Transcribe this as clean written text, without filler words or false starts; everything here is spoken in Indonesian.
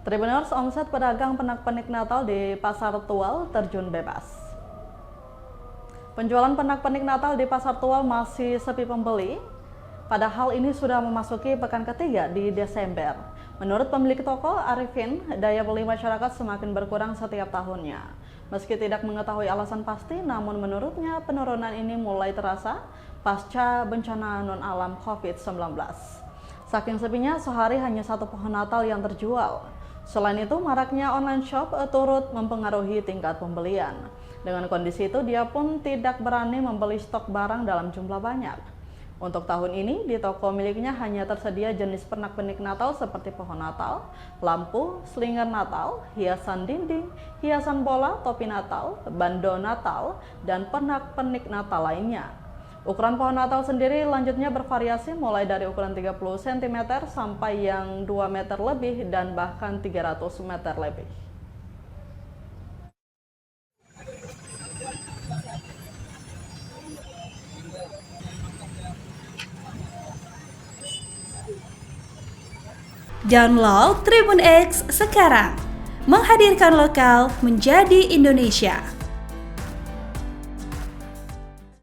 Tribuners, omset pedagang pernak-pernik Natal di Pasar Tual terjun bebas. Penjualan pernak-pernik Natal di Pasar Tual masih sepi pembeli, padahal ini sudah memasuki pekan ketiga di Desember. Menurut pemilik toko, Arifin, daya beli masyarakat semakin berkurang setiap tahunnya. Meski tidak mengetahui alasan pasti, namun menurutnya penurunan ini mulai terasa pasca bencana non-alam COVID-19. Saking sepinya, sehari hanya satu pohon Natal yang terjual. Selain itu, maraknya online shop turut mempengaruhi tingkat pembelian. Dengan kondisi itu, dia pun tidak berani membeli stok barang dalam jumlah banyak. Untuk tahun ini, di toko miliknya hanya tersedia jenis pernak-pernik Natal seperti pohon Natal, lampu, slinger Natal, hiasan dinding, hiasan bola, topi Natal, bando Natal, dan pernak-pernik Natal lainnya. Ukuran pohon Natal sendiri lanjutnya bervariasi mulai dari ukuran 30 cm sampai yang 2 meter lebih dan bahkan 300 meter lebih. Download Tribun X sekarang, menghadirkan lokal menjadi Indonesia.